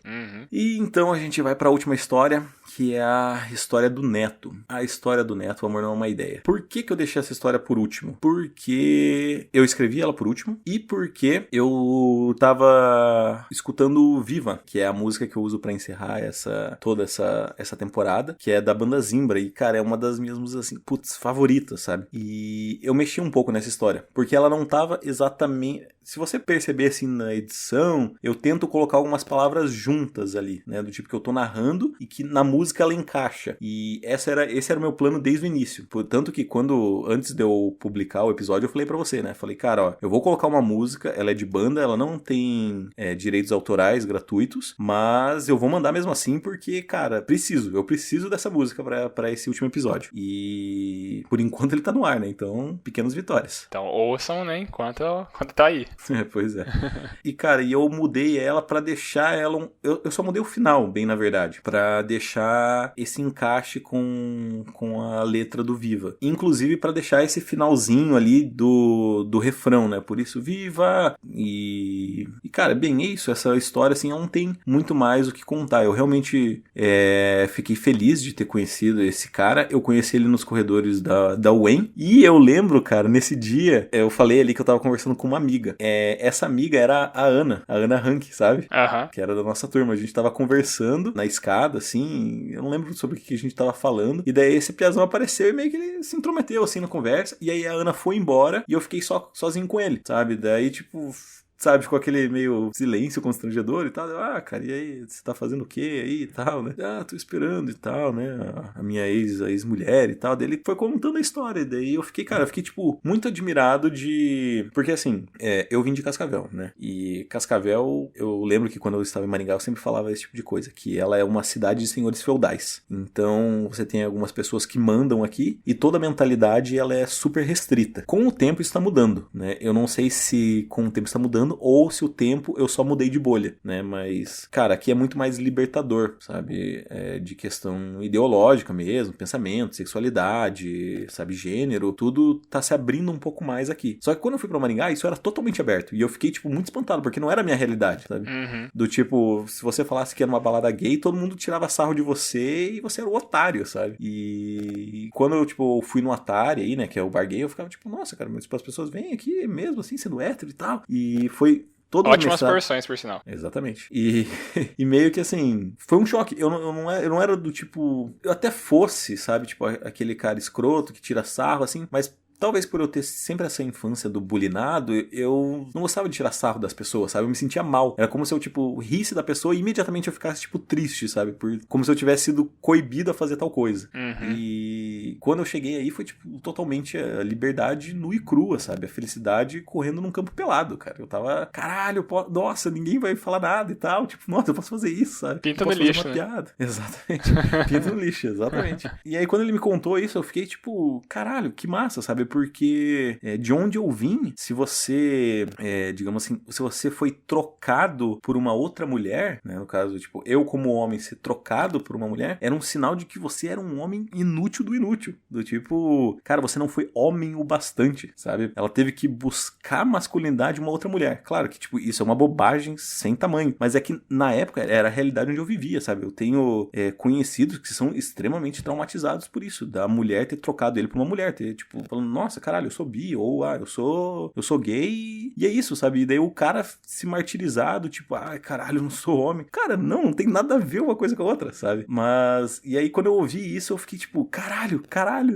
E então a gente vai pra última história, que é a história do Neto. A história do Neto, amor, não é uma ideia. Por que eu deixei essa história por último? Porque eu escrevi ela por último e porque eu tava escutando Viva, que é a música que eu uso pra encerrar toda essa temporada, que é da banda Zimbra. E, cara, é uma das minhas músicas, assim, favoritas, sabe? E eu mexi um pouco nessa história, porque ela não tava exatamente... Se você perceber, assim, na edição, eu tento colocar algumas palavras juntas ali, né? Do tipo que eu tô narrando e que na música ela encaixa. E esse era o meu plano desde o início. Tanto que antes de eu publicar o episódio, eu falei pra você, né? Falei, cara, ó, eu vou colocar uma música, ela é de banda, ela não tem direitos autorais gratuitos, mas eu vou mandar mesmo assim porque, cara, eu preciso dessa música pra esse último episódio. E por enquanto ele tá no ar, né? Então, pequenas vitórias. Então ouçam, né? Enquanto tá aí. Pois é. E, cara, eu mudei ela pra deixar ela... Eu só mudei o final, bem na verdade. Pra deixar esse encaixe com a letra do Viva. Inclusive pra deixar esse finalzinho ali do refrão, né? Por isso, Viva! E cara, bem, é isso. Essa história, assim, não tem muito mais o que contar. Eu realmente fiquei feliz de ter conhecido esse cara. Eu conheci ele nos corredores da UEM. E eu lembro, cara, nesse dia, eu falei ali que eu tava conversando com uma amiga. Essa amiga era a Ana Rank, sabe? Que era da nossa turma. A gente tava conversando na escada, assim, eu não lembro sobre o que a gente tava falando, e daí esse piazão apareceu e meio que ele se intrometeu, assim, na conversa, e aí a Ana foi embora e eu fiquei sozinho com ele, sabe? Daí, tipo... Sabe, ficou aquele meio silêncio constrangedor e tal. Eu, cara, e aí, você tá fazendo o quê aí e tal, né? Tô esperando e tal, né? A minha ex-mulher e tal. Daí ele foi contando a história. Daí eu fiquei, tipo, muito admirado de... Porque, assim, eu vim de Cascavel, né? E Cascavel, eu lembro que quando eu estava em Maringá, eu sempre falava esse tipo de coisa. Que ela é uma cidade de senhores feudais. Então, você tem algumas pessoas que mandam aqui e toda a mentalidade, ela é super restrita. Com o tempo, isso tá mudando, né? Eu não sei se com o tempo está mudando ou se o tempo eu só mudei de bolha, né? Mas, cara, aqui é muito mais libertador, sabe? De questão ideológica mesmo, pensamento, sexualidade, sabe? Gênero, tudo tá se abrindo um pouco mais aqui. Só que quando eu fui pra Maringá, isso era totalmente aberto. E eu fiquei, tipo, muito espantado, porque não era a minha realidade, sabe? Do tipo, se você falasse que era uma balada gay, todo mundo tirava sarro de você e você era o otário, sabe? E quando eu, tipo, fui no Atari aí, né? Que é o bar gay, eu ficava, tipo, nossa, cara, mas tipo, as pessoas vêm aqui mesmo, assim, sendo hétero e tal. E foi todo ótimas porções, por sinal. Exatamente. E meio que assim, foi um choque. Eu não era do tipo... Eu até fosse, sabe? Tipo, aquele cara escroto que tira sarro, assim, mas... Talvez por eu ter sempre essa infância do bulinado, eu não gostava de tirar sarro das pessoas, sabe? Eu me sentia mal. Era como se eu, tipo, risse da pessoa e imediatamente eu ficasse, tipo, triste, sabe? Como se eu tivesse sido coibido a fazer tal coisa. E quando eu cheguei aí, foi, tipo, totalmente a liberdade nua e crua, sabe? A felicidade correndo num campo pelado, cara. Eu tava, caralho, nossa, ninguém vai falar nada e tal. Tipo, nossa, eu posso fazer isso, sabe? Pinta no lixo, né? Piada. Exatamente. Pinta no lixo, exatamente. E aí, quando ele me contou isso, eu fiquei, tipo, caralho, que massa, sabe? Porque de onde eu vim, se você, digamos assim, se você foi trocado por uma outra mulher, né, no caso, tipo, eu como homem ser trocado por uma mulher, era um sinal de que você era um homem inútil do inútil. Do tipo, cara, você não foi homem o bastante, sabe? Ela teve que buscar masculinidade de uma outra mulher. Claro que, tipo, isso é uma bobagem sem tamanho, mas é que na época era a realidade onde eu vivia, sabe? Eu tenho conhecidos que são extremamente traumatizados por isso, da mulher ter trocado ele por uma mulher, ter, tipo, falando, nossa, caralho, eu sou bi, ou eu sou gay, e é isso, sabe? E daí o cara se martirizado, tipo, caralho, eu não sou homem. Cara, não tem nada a ver uma coisa com a outra, sabe? Mas, e aí quando eu ouvi isso, eu fiquei tipo, caralho,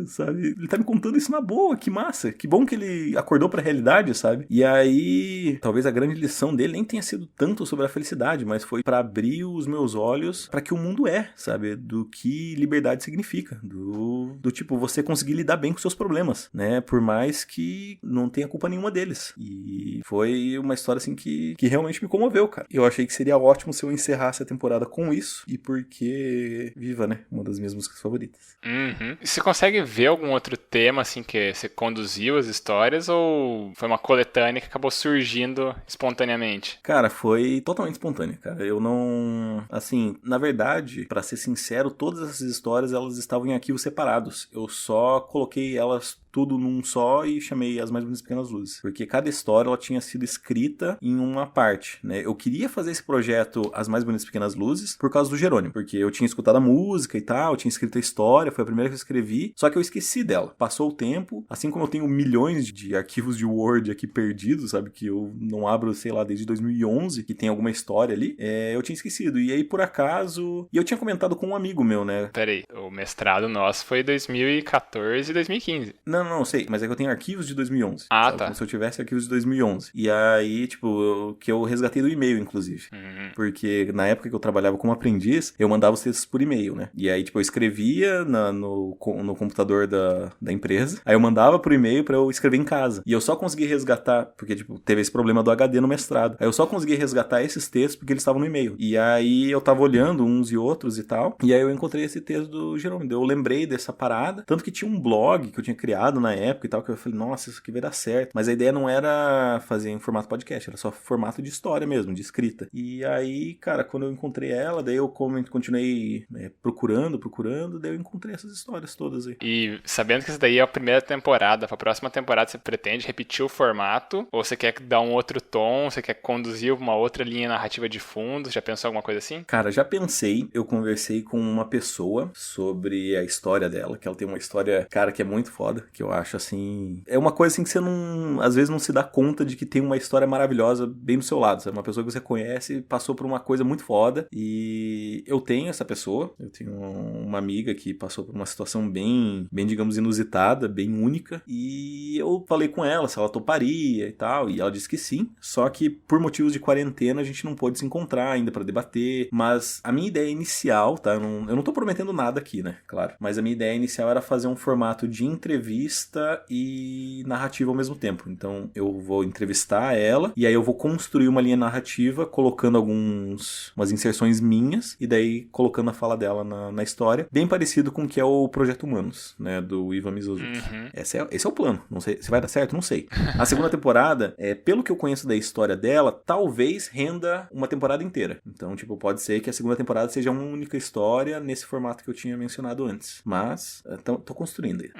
sabe? Ele tá me contando isso na boa, que massa, que bom que ele acordou pra realidade, sabe? E aí, talvez a grande lição dele nem tenha sido tanto sobre a felicidade, mas foi pra abrir os meus olhos pra que o mundo sabe? Do que liberdade significa, do tipo, você conseguir lidar bem com seus problemas, né? Por mais que não tenha culpa nenhuma deles. E foi uma história, assim, que realmente me comoveu, cara. Eu achei que seria ótimo se eu encerrasse a temporada com isso, e porque Viva, né? Uma das minhas músicas favoritas. Uhum. E você consegue ver algum outro tema, assim, que você conduziu as histórias, ou foi uma coletânea que acabou surgindo espontaneamente? Cara, foi totalmente espontâneo, cara. Eu não... Assim, na verdade, pra ser sincero, todas essas histórias, elas estavam em arquivos separados. Eu só coloquei elas tudo num só e chamei As Mais Bonitas Pequenas Luzes. Porque cada história, ela tinha sido escrita em uma parte, né? Eu queria fazer esse projeto As Mais Bonitas Pequenas Luzes por causa do Jerônimo. Porque eu tinha escutado a música e tal, eu tinha escrito a história, foi a primeira que eu escrevi, só que eu esqueci dela. Passou o tempo, assim como eu tenho milhões de arquivos de Word aqui perdidos, sabe? Que eu não abro, sei lá, desde 2011, que tem alguma história ali, eu tinha esquecido. E aí, por acaso... E eu tinha comentado com um amigo meu, né? Peraí, o mestrado nosso foi 2014 e 2015. Não, sei, mas é que eu tenho arquivos de 2011. Ah, sabe? tá. Como se eu tivesse arquivos de 2011. E aí, tipo, que eu resgatei do e-mail, inclusive. Porque na época que eu trabalhava como aprendiz, eu mandava os textos por e-mail, né? E aí, tipo, eu escrevia no computador da empresa, aí eu mandava por e-mail pra eu escrever em casa. E eu só consegui resgatar, porque, tipo, teve esse problema do HD no mestrado. Aí eu só consegui resgatar esses textos porque eles estavam no e-mail. E aí eu tava olhando uns e outros e tal, e aí eu encontrei esse texto do Jerônimo. Eu lembrei dessa parada, tanto que tinha um blog que eu tinha criado na época e tal, que eu falei, nossa, isso aqui vai dar certo. Mas a ideia não era fazer em formato podcast, era só formato de história mesmo, de escrita. E aí, cara, quando eu encontrei ela, daí eu continuei procurando, daí eu encontrei essas histórias todas aí. E sabendo que essa daí é a primeira temporada, pra próxima temporada você pretende repetir o formato? Ou você quer dar um outro tom? Você quer conduzir uma outra linha narrativa de fundo? Já pensou alguma coisa assim? Cara, já pensei, eu conversei com uma pessoa sobre a história dela, que ela tem uma história, cara, que é muito foda, que eu acho assim... É uma coisa assim que você não... Às vezes não se dá conta de que tem uma história maravilhosa bem do seu lado, sabe? Uma pessoa que você conhece, passou por uma coisa muito foda, e eu tenho essa pessoa, eu tenho uma amiga que passou por uma situação bem, digamos, inusitada, bem única, e eu falei com ela se ela toparia e tal, e ela disse que sim, só que por motivos de quarentena a gente não pôde se encontrar ainda pra debater, mas a minha ideia inicial, tá? Eu não tô prometendo nada aqui, né? Claro. Mas a minha ideia inicial era fazer um formato de entrevista e narrativa ao mesmo tempo. Então eu vou entrevistar ela e aí eu vou construir uma linha narrativa colocando umas inserções minhas e daí colocando a fala dela na história, bem parecido com o que é o Projeto Humanos, né? Do Ivan Mizanzuki. Esse é o plano. Não sei se vai dar certo, não sei. A segunda temporada, pelo que eu conheço da história dela, talvez renda uma temporada inteira. Então, tipo, pode ser que a segunda temporada seja uma única história nesse formato que eu tinha mencionado antes. Mas, tô construindo aí.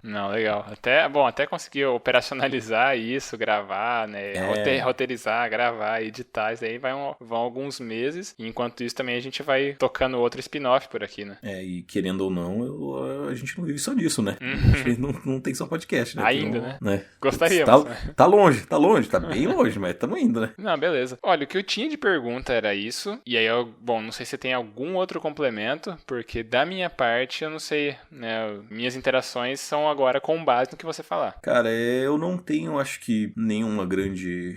Não, legal. Até conseguir operacionalizar isso, gravar, né? Roteirizar, gravar, editar, isso aí vão alguns meses. E enquanto isso também a gente vai tocando outro spin-off por aqui, né? E querendo ou não, a gente não vive só disso, né? A gente não tem só podcast, né? Ainda, né? Gostaríamos. Tá longe, tá bem longe, mas estamos indo, né? Não, beleza. Olha, o que eu tinha de pergunta era isso. E aí não sei se tem algum outro complemento, porque da minha parte, eu não sei, né? Minhas interações são agora com base no que você falar. Cara, eu não tenho, acho que,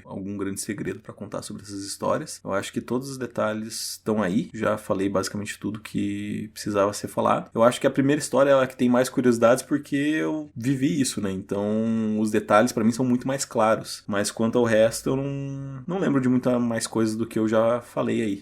algum grande segredo pra contar sobre essas histórias. Eu acho que todos os detalhes estão aí. Já falei basicamente tudo que precisava ser falado. Eu acho que a primeira história é a que tem mais curiosidades porque eu vivi isso, né? Então, os detalhes pra mim são muito mais claros. Mas quanto ao resto, eu não lembro de muita mais coisas do que eu já falei aí.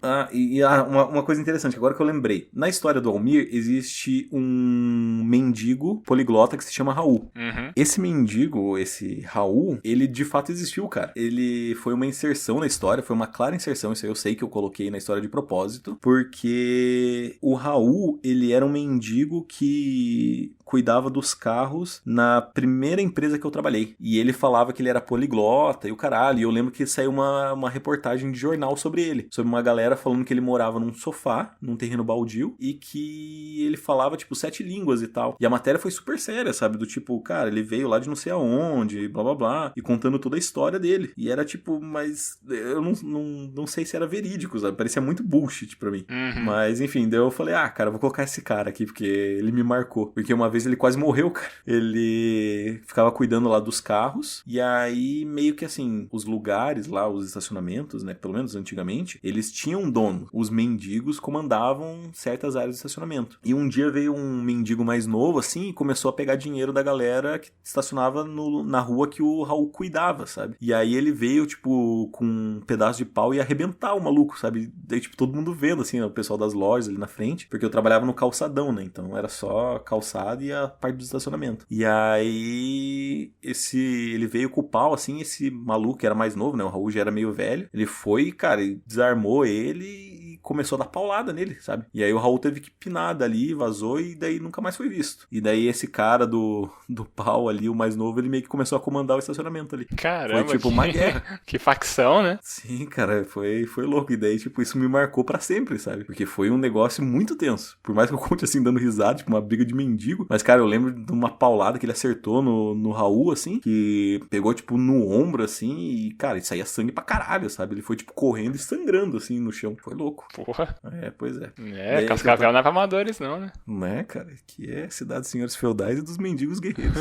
Uma coisa interessante, agora que eu lembrei. Na história do Almir, existe um mendigo poliglota que se chama Raul. Esse mendigo, esse Raul, ele de fato existiu, cara. Ele foi uma inserção na história, foi uma clara inserção, isso aí eu sei que eu coloquei na história de propósito, porque o Raul, ele era um mendigo que cuidava dos carros na primeira empresa que eu trabalhei. E ele falava que ele era poliglota e o caralho. E eu lembro que saiu uma reportagem de jornal sobre ele. Sobre uma galera falando que ele morava num sofá, num terreno baldio, e que ele falava, tipo, 7 línguas e tal. E a matéria foi super séria, sabe? Do tipo, cara, ele veio lá de não sei aonde, blá blá blá, e contando toda a história dele. E era tipo, mas eu não sei se era verídico, sabe? Parecia muito bullshit pra mim. Mas enfim, daí eu falei, cara, vou colocar esse cara aqui, porque ele me marcou. Porque uma vez ele quase morreu, cara. Ele ficava cuidando lá dos carros, e aí meio que assim, os lugares lá, os estacionamentos, né, pelo menos antigamente, eles tinham um dono. Os mendigos comandavam certas áreas de estacionamento. E um dia veio um mendigo mais novo, assim, e começou a pegar dinheiro da galera que estacionava na rua que o Raul cuidava, sabe? E aí ele veio, tipo, com um pedaço de pau e arrebentar o maluco, sabe? Daí, tipo, todo mundo vendo, assim, o pessoal das lojas ali na frente, porque eu trabalhava no calçadão, né? Então era só calçado e a parte do estacionamento. E aí ele veio com o pau, assim, esse maluco que era mais novo, né? O Raul já era meio velho. Ele foi, cara, e desarmou ele e começou a dar paulada nele, sabe? E aí o Raul teve que pinar dali, vazou e daí nunca mais foi visto. E daí esse cara do pau ali, o mais novo, ele meio que começou a comandar o estacionamento ali. Caramba, foi tipo uma guerra. Que facção, né? Sim, cara, foi louco. E daí, tipo, isso me marcou pra sempre, sabe? Porque foi um negócio muito tenso. Por mais que eu conte assim, dando risada, tipo, uma briga de mendigo. Mas, cara, eu lembro de uma paulada que ele acertou no Raul, assim, que pegou, tipo, no ombro, assim, e, cara, isso saía sangue pra caralho, sabe? Ele foi, tipo, correndo e sangrando, assim, no chão. Foi louco. Porra. Pois é. É, Cascavel não é pra amadores, não, né? Não é, cara? Que é cidade dos senhores feudais e dos mendigos guerreiros.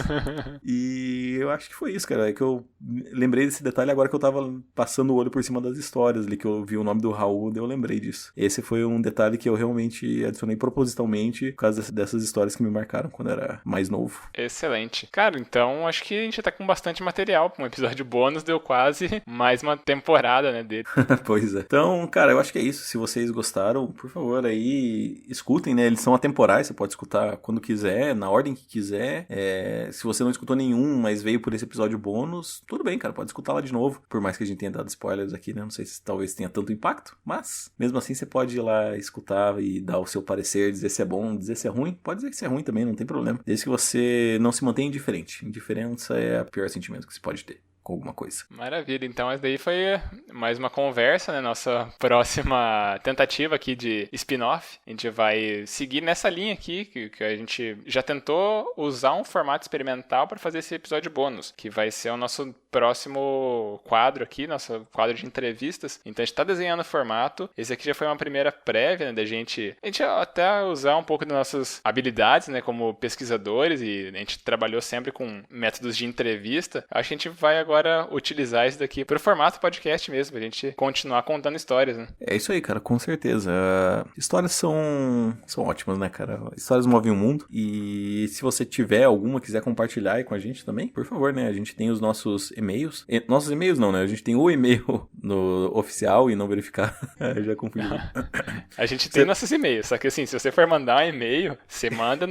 E eu acho que foi isso, cara. É que eu lembrei desse detalhe agora que eu tava passando o olho por cima das histórias ali, que eu vi o nome do Raul, daí eu lembrei disso. Esse foi um detalhe que eu realmente adicionei propositalmente por causa dessas histórias que me marcaram quando eu era mais novo. Excelente. Cara, então acho que a gente tá com bastante material pra um episódio bônus, deu quase mais uma temporada, né, dele. Pois é. Então, cara, eu acho que é isso. Se vocês gostaram, por favor, aí escutem, né? Eles são atemporais, você pode escutar quando quiser, na ordem que quiser. Se você não escutou nenhum, mas veio por esse episódio bônus, tudo bem, cara, pode escutar lá de novo. Por mais que a gente tenha dado spoilers aqui, né? Não sei se talvez tenha tanto impacto, mas mesmo assim você pode ir lá escutar e dar o seu parecer, dizer se é bom, dizer se é ruim. Pode dizer que se é ruim também, não tem problema. Desde que você não se mantenha indiferente. Indiferença é o pior sentimento que você pode ter com alguma coisa. Maravilha, então essa daí foi mais uma conversa, né, nossa próxima tentativa aqui de spin-off. A gente vai seguir nessa linha aqui, que a gente já tentou usar um formato experimental para fazer esse episódio bônus, que vai ser o nosso próximo quadro aqui, nosso quadro de entrevistas. Então a gente está desenhando o formato. Esse aqui já foi uma primeira prévia, né, da gente até usar um pouco das nossas habilidades, né, como pesquisadores, e a gente trabalhou sempre com métodos de entrevista. Acho que a gente vai agora utilizar isso daqui para o formato podcast mesmo, pra gente continuar contando histórias, né? É isso aí, cara, com certeza. Histórias são ótimas, né, cara? Histórias movem o mundo. E se você tiver alguma, quiser compartilhar aí com a gente também, por favor, né? A gente tem os nossos e-mails. Nossos e-mails não, né? A gente tem o e-mail no oficial e não verificado. Já confundi. A gente tem nossos e-mails, só que assim, se você for mandar um e-mail, você manda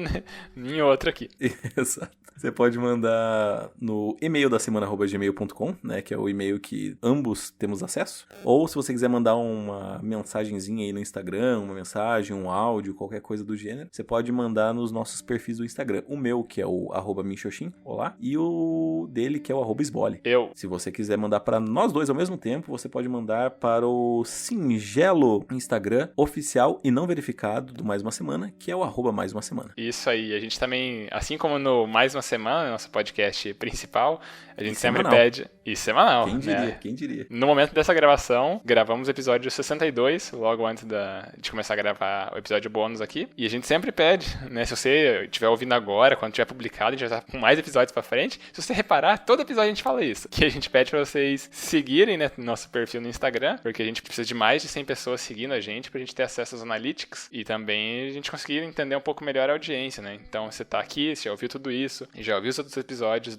em outro aqui. Exato. Você pode mandar no e-mail da semana@gmail.com, né, que é o e-mail que ambos temos acesso. Ou se você quiser mandar uma mensagenzinha aí no Instagram, uma mensagem, um áudio, qualquer coisa do gênero, você pode mandar nos nossos perfis do Instagram. O meu, que é o @minxoxin, olá, e o dele, que é o @esbole. Se você quiser mandar para nós dois ao mesmo tempo, você pode mandar para o singelo Instagram oficial e não verificado do Mais Uma Semana, que é o @mais uma semana. Isso aí, a gente também, assim como no Mais Uma Semana, nosso podcast principal, a gente sempre semanal. pede... E semanal, Quem diria, né? quem diria. No momento dessa gravação, gravamos o episódio 62, logo antes de começar a gravar o episódio bônus aqui. E a gente sempre pede, né? Se você estiver ouvindo agora, quando tiver publicado, a gente já tá com mais episódios pra frente. Se você reparar, todo episódio a gente fala isso. Que a gente pede pra vocês seguirem, né, nosso perfil no Instagram, porque a gente precisa de mais de 100 pessoas seguindo a gente pra gente ter acesso aos analytics e também a gente conseguir entender um pouco melhor a audiência, né? Então, você tá aqui, você já ouviu tudo isso, já ouviu os outros episódios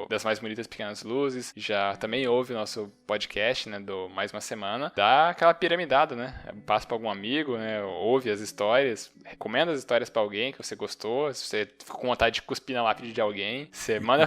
das Mais Bonitas Pequenas Luzes, já também ouve o nosso podcast, né, do Mais Uma Semana, dá aquela piramidada, né? Passa pra algum amigo, né? Ouve as histórias, recomenda as histórias pra alguém que você gostou, se você ficou com vontade de cuspir na lápide de alguém, você manda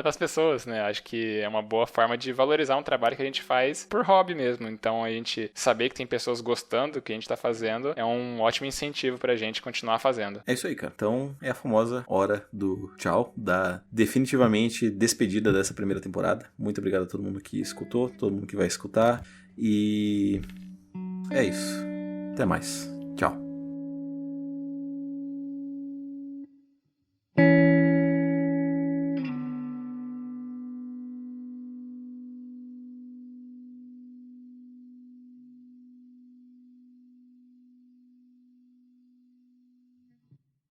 pras pessoas, né? Acho que é uma boa forma de valorizar um trabalho que a gente faz por hobby mesmo. Então, a gente saber que tem pessoas gostando do que a gente tá fazendo é um ótimo incentivo pra gente continuar fazendo. É isso aí, cara. Então, é a famosa hora do tchau, da definitivamente despedida dessa primeira temporada. Muito obrigado a todo mundo que escutou, todo mundo que vai escutar. E é isso. Até mais. Tchau.